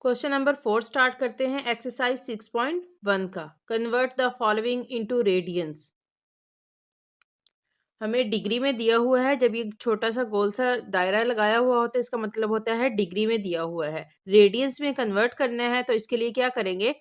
Question number 4 start करते हैं। Exercise 6.1 का convert the following into radiance. हमें डिग्री में दिया हुआ है। जब ये छोटा सा गोल सा दायरा लगाया हुआ होता है इसका मतलब होता है डिग्री में दिया हुआ है। रेडियंस में कन्वर्ट करना है तो इसके लिए क्या करेंगे,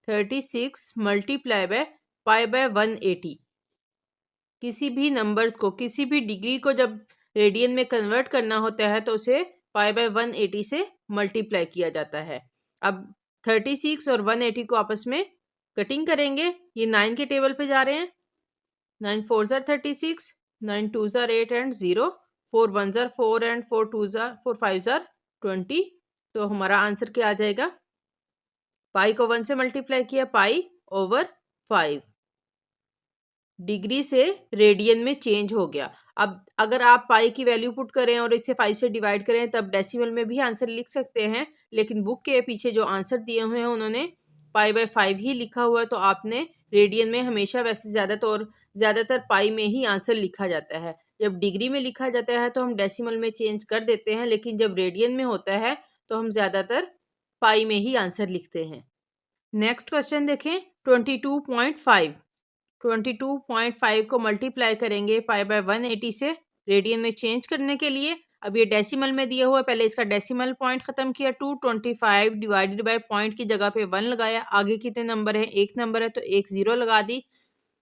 36 मल्टीप्लाई बाय पाई बाय 180। किसी भी नंबर्स को, किसी भी डिग्री को जब रेडियन में कन्वर्ट करना होता है तो उसे पाई बाय 180 से मल्टीप्लाई किया जाता है। अब 36 और 180 को आपस में कटिंग करेंगे। ये 9 के टेबल पे जा रहे हैं। 9 4 jar 36, 9 2 jar 8 and 0, 4 1 jar 4 and 4 2 jar 4 5 jar 20। तो हमारा आंसर क्या आ जाएगा, पाई को 1 से मल्टीप्लाई किया, पाई ओवर 5 डिग्री से रेडियन में चेंज हो गया। अब अगर आप पाई की वैल्यू पुट करें और इसे 5 से डिवाइड करें तब डेसिमल में भी आंसर लिख सकते हैं, लेकिन बुक के पीछे जो आंसर दिए हुए हैं उन्होंने पाई बाय 5 ही लिखा हुआ है। तो आपने रेडियन में हमेशा वैसे ज़्यादातर पाई में ही आंसर लिखा जाता है। जब डिग्री में लिखा जाता है तो हम डेसिमल में चेंज कर देते हैं, लेकिन जब रेडियन में होता है तो हम ज़्यादातर पाई में ही आंसर लिखते हैं। नेक्स्ट क्वेश्चन देखें, 22.5। 22.5 को मल्टीप्लाई करेंगे पाई बाय 180 से रेडियन में चेंज करने के लिए। अब ये डेसिमल में दिया हुआ है, पहले इसका डेसिमल पॉइंट खत्म किया। 225 डिवाइडेड बाय पॉइंट की जगह पे 1 लगाया। आगे कितने नंबर है, एक नंबर है तो एक जीरो लगा दी।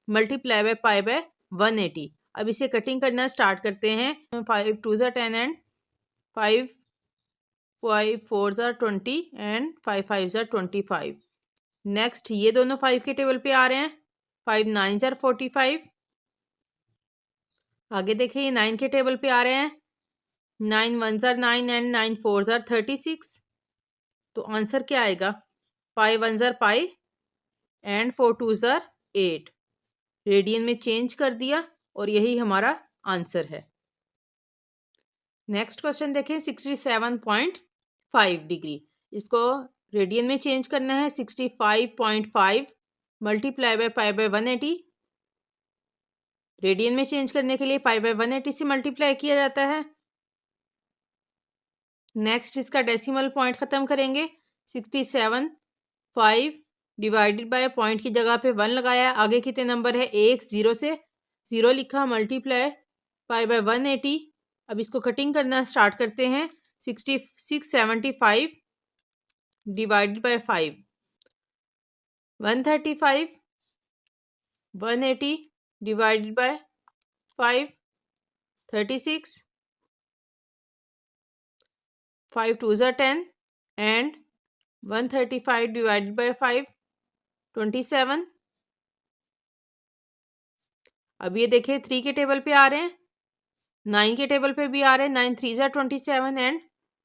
Multiply by pi by 180। अब इसे कटिंग करना स्टार्ट करते हैं। 5 2 ज़ा 10 एंड 5 5 4 ज़ा 20 एंड 5 5 ज़ा 25। नेक्स्ट ये दोनों 5 के टेबल पे आ रहे हैं। 5 9 ज़ार 45। आगे देखिए ये 9 के टेबल पे आ रहे हैं। 9 1 ज़ार 9 एंड 9 4 ज़ार 36। तो आंसर क्या आएगा, पाई 1 ज़ार पाई एंड 4 2 ज़ार 8। रेडियन में चेंज कर दिया और यही हमारा आंसर है। नेक्स्ट क्वेश्चन देखें, 67.5 डिग्री। इसको रेडियन में चेंज करना है। 65.5 multiply by pi by 180। Radian में चेंज करने के लिए पाई बाय 180 से मल्टीप्लाई किया जाता है। नेक्स्ट इसका डेसिमल पॉइंट खत्म करेंगे। 67 5 डिवाइडेड बाय पॉइंट की जगह पे 1 लगाया। आगे कितने नंबर है, एक, जीरो से जीरो लिखा, मल्टीप्लाई पाई बाय 180। अब इसको कटिंग करना स्टार्ट करते हैं। 675 डिवाइडेड बाय 5 135, 180 डिवाइडेड बाय 5 36, 5 2 ज़ा 10 एंड 135 डिवाइडेड बाय 5 27। अब ये देखिए 3 के टेबल पे आ रहे हैं, 9 के टेबल पे भी आ रहे हैं। 9 3 ज़ार 27 एंड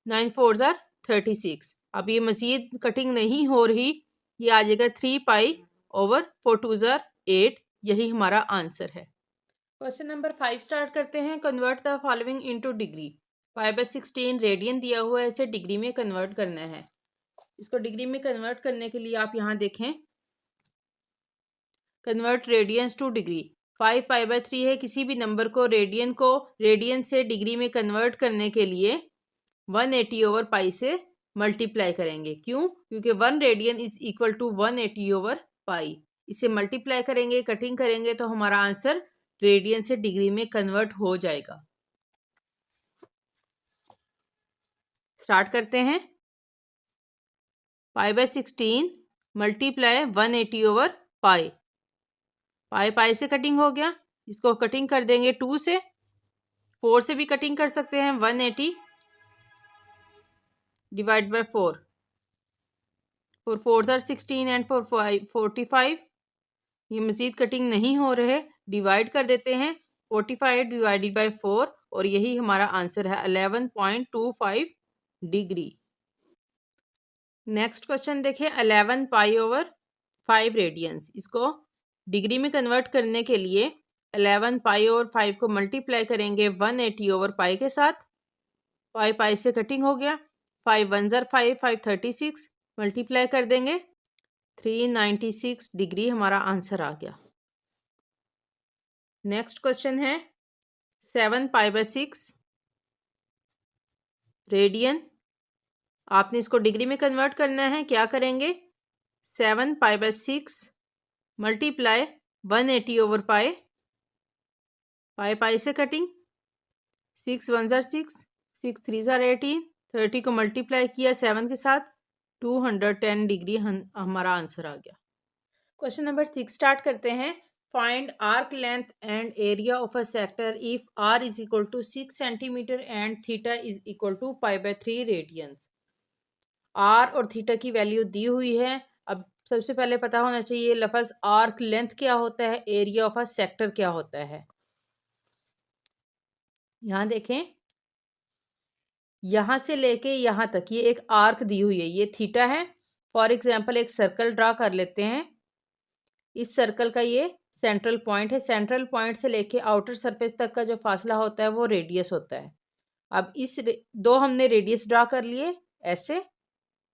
9 4 ज़ार 36। अब ये मजीद कटिंग नहीं हो रही, ये आ जाएगा 3 पाई ओवर 4 2 ज़ार 8। यही हमारा आंसर है। क्वेश्चन नंबर 5 स्टार्ट करते हैं। Convert the following into degree. Pi by 16 radian दिया हुआ है, इसे डिग्री में कन्वर्ट करना है। इसको डिग्री में कन्वर्ट करने के लिए आप यहाँ देखें, convert radians to degree. 5 pi by 3 है। किसी भी नंबर को रेडियन से डिग्री में कन्वर्ट करने के लिए 180 ओवर पाई से मल्टीप्लाई करेंगे। क्यों, क्योंकि 1 radian is equal to 180 over pi. इसे मल्टीप्लाई करेंगे, कटिंग करेंगे तो हमारा आंसर रेडियन से डिग्री में कन्वर्ट हो जाएगा। स्टार्ट करते हैं। Pi by 16 multiply 180 over pi. Pi pi से कटिंग हो गया। इसको कटिंग कर देंगे 2 से, 4 से भी कटिंग कर सकते हैं। 180 डिवाइड बाय 4, 4 4 ज़ार 16 एंड 4 5 45। ये मजीद कटिंग नहीं हो रहे, डिवाइड कर देते हैं। 45 डिवाइडेड बाय 4 और यही हमारा आंसर है 11.25 डिग्री। नेक्स्ट क्वेश्चन देखिए, 11 पाई ओवर 5 रेडियंस। इसको डिग्री में कन्वर्ट करने के लिए 11 पाई ओवर 5 को मल्टीप्लाई करेंगे 180 ओवर पाई के साथ। पाई पाई से कटिंग हो गया। 5 1 ज़ार 5 5 36 मल्टीप्लाई कर देंगे। 396 डिग्री हमारा आंसर आ गया। नेक्स्ट क्वेश्चन है, 7 पाई बाय 6 रेडियन। आपने इसको डिग्री में कन्वर्ट करना है। क्या करेंगे, 7 पाई/6 multiply 180 over pi, pi pi से कटिंग, 6 1 ज़ार 6, 6 3 ज़ार 18, 30 को मल्टीप्लाई किया 7 के साथ, 210 डिग्री हमारा आंसर आ गया। क्वेश्चन नंबर 6 स्टार्ट करते हैं। Find arc length and area of a sector if r is equal to 6 centimetre and theta is equal to पाई/3 रेडियंस। r और थीटा की वैल्यू दी हुई है। अब सबसे पहले पता होना चाहिए लफ्ज आर्क लेंथ क्या होता है, एरिया ऑफ अ सेक्टर क्या होता है। यहां देखें, यहां से लेके यहां तक ये एक आर्क दी हुई है, ये थीटा है। फॉर एग्जाम्पल एक सर्कल ड्रा कर लेते हैं। इस सर्कल का ये सेंट्रल पॉइंट है। सेंट्रल पॉइंट से लेके आउटर सरफेस तक का जो फासला होता है वो रेडियस होता है। अब इस दो हमने रेडियस ड्रा कर लिए ऐसे,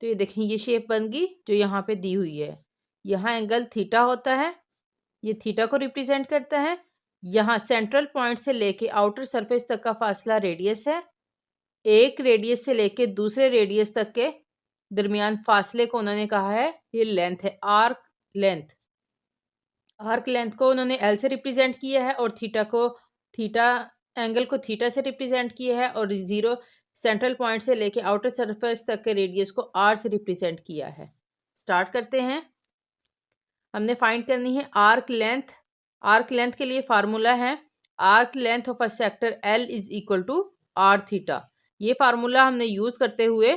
तो ये देखें ये शेप बन गई जो यहाँ पे दी हुई है। यहाँ एंगल थीटा होता है, ये थीटा को रिप्रेजेंट करता है। यहाँ सेंट्रल पॉइंट से लेके आउटर सरफेस तक का फासला रेडियस है। एक रेडियस से लेके दूसरे रेडियस तक के दरमियान फासले को उन्होंने कहा है ये लेंथ है, आर्क लेंथ। आर्क लेंथ को उन्होंने एल से रिप्रेजेंट किया है और थीटा एंगल को थीटा से रिप्रेजेंट किया है, और जीरो सेंट्रल पॉइंट से लेके आउटर सरफेस तक के रेडियस को आर से रिप्रेजेंट किया है। स्टार्ट करते हैं। हमने फाइंड करनी है आर्क लेंथ। आर्क लेंथ के लिए फार्मूला है arc length of a sector L is equal to R theta. ये फार्मूला हमने यूज करते हुए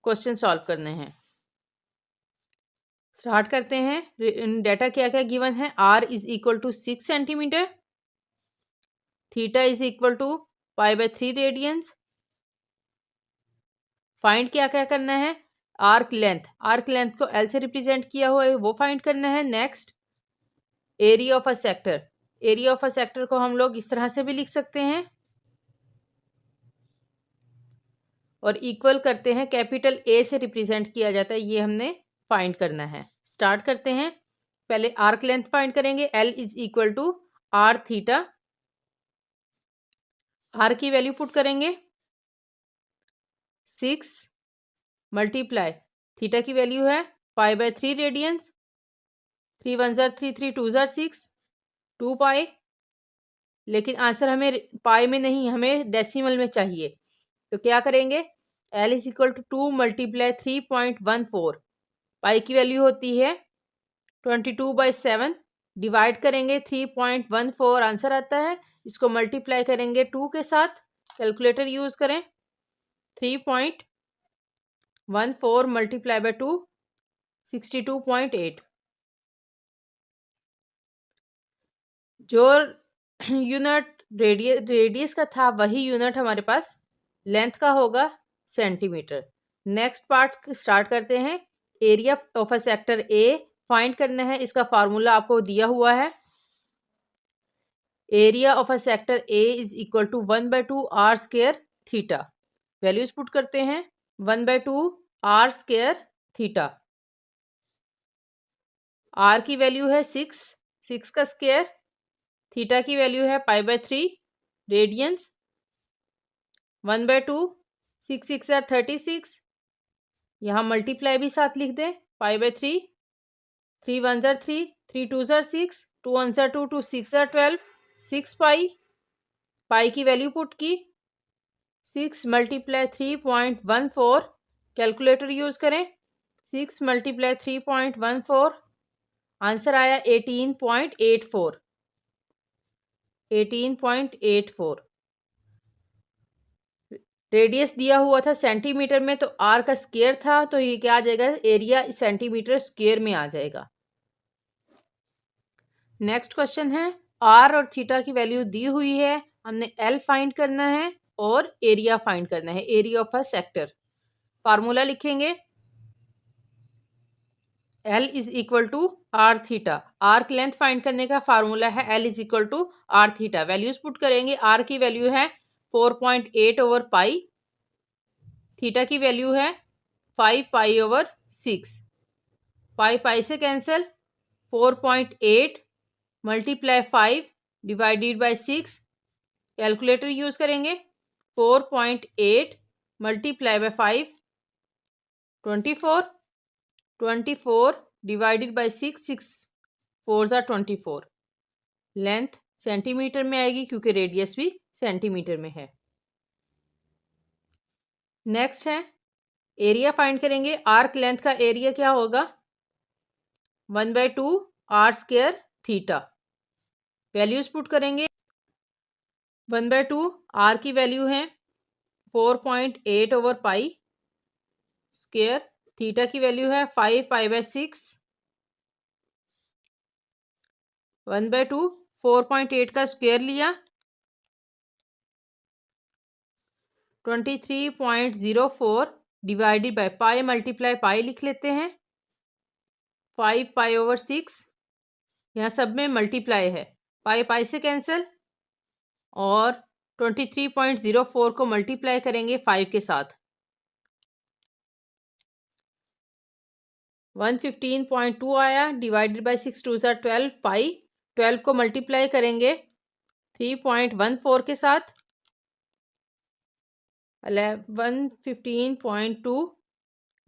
क्वेश्चन सॉल्व करने हैं। स्टार्ट करते हैं। डेटा क्या क्या गिवन है, r is equal to 6 centimetre, theta is equal to पाई/3 रेडियंस। फाइंड क्या क्या करना है, आर्क लेंथ। आर्क लेंथ को l से रिप्रेजेंट किया हुआ है वो फाइंड करना है। Next area of a sector. Area of a sector को हम लोग इस तरह से भी लिख सकते हैं और इक्वल करते हैं कैपिटल A से रिप्रेजेंट किया जाता है, ये हमने फाइंड करना है। स्टार्ट करते हैं। पहले आर्क लेंथ फाइंड करेंगे, L is equal to R theta. R की वैल्यू पुट करेंगे 6 मल्टीप्लाई थीटा की वैल्यू है पाई/3 रेडियंस। 3 1 ज़ार 3, 3 2 ज़ार 6, 2 पाई। लेकिन आंसर हमें पाई में नहीं, हमें डेसिमल में चाहिए। तो क्या करेंगे, L is equal to 2 multiply 3.14। Pi की वैल्यू होती है 22/7। डिवाइड करेंगे 3.14, आंसर आता है। इसको मल्टीप्लाई करेंगे 2 के साथ, कैलकुलेटर यूज करें। 3.14 मल्टीप्लाई बाय 2, 62.8। जो यूनिट रेडियस का था वही यूनिट हमारे पास लेंथ का होगा, सेंटीमीटर। नेक्स्ट पार्ट स्टार्ट करते हैं। Area of a sector A find करना है। इसका फार्मूला आपको दिया हुआ है। Area of a sector A is equal to 1/2 R square theta. Values put करते हैं। 1/2 आर स्क्वायर थीटा। आर की वैल्यू है 6 का स्क्वायर, थीटा की वैल्यू है पाई/3 रेडियंस। 1/2, 6 6 are 36। यहाँ मल्टीप्लाई भी साथ लिख दें, पाई/3, 3 1 ज़ार 3, 3 2 ज़ार 6, 2 1 ज़ार 2, 2 6 ज़ार 12, 6 पाई। पाई की वैल्यू पुट की 6 मल्टीप्लाई 3.14, कैलकुलेटर यूज करें। 6 मल्टीप्लाई 3.14, आंसर आया 18.84। 18.84। रेडियस दिया हुआ था सेंटीमीटर में, तो आर का स्क्वायर था, तो ये क्या आ जाएगा, एरिया सेंटीमीटर स्क्वायर में आ जाएगा। नेक्स्ट क्वेश्चन है, आर और थीटा की वैल्यू दी हुई है, हमने एल फाइंड करना है और एरिया फाइंड करना है, area of a sector. Formula लिखेंगे, L is equal to R theta. Arc length find करने का फार्मूला है L is equal to R theta. Values put करेंगे। आर की वैल्यू है 4.8 ओवर पाई, थीटा की वैल्यू है 5 पाई ओवर 6। पाई पाई से cancel, 4.8 multiply 5 divided by 6, calculator use करेंगे। 4.8 मल्टीप्लाई बाय 5 24 24 डिवाइडेड बाय 6 6 4 ज़ा 24 लेंथ सेंटीमीटर में आएगी क्योंकि रेडियस भी सेंटीमीटर में है। नेक्स्ट है एरिया फाइंड करेंगे। आर्क लेंथ का एरिया क्या होगा 1/2 R square theta. Values put करेंगे 1/2 आर की वैल्यू है 4.8/पाई स्क्वायर, थीटा की वैल्यू है 5 π/6। 1/2 4.8 का स्क्वायर लिया 23.04 divided by pi multiply pi लिख लेते हैं 5 π/6। यहाँ सब में मल्टीप्लाई है, पाई पाई से कैंसिल और 23.04 को मल्टीप्लाई करेंगे 5 के साथ 115.2 आया डिवाइडेड बाय 6 2 ज़ा 12 पाई 12 को मल्टीप्लाई करेंगे 3.14 के साथ 115.2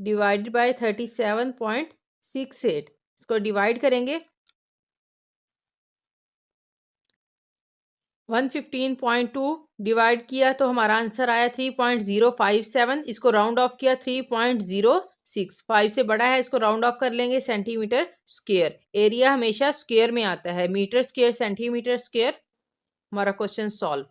डिवाइडेड बाय 37.68 इसको डिवाइड करेंगे 115.2 डिवाइड किया तो हमारा आंसर आया 3.057। इसको राउंड ऑफ किया 3.06। 5 से बड़ा है, इसको राउंड ऑफ कर लेंगे सेंटीमीटर स्क्वायर। एरिया हमेशा स्क्वायर में आता है, मीटर स्क्वायर सेंटीमीटर स्क्वायर। हमारा क्वेश्चन सॉल्व।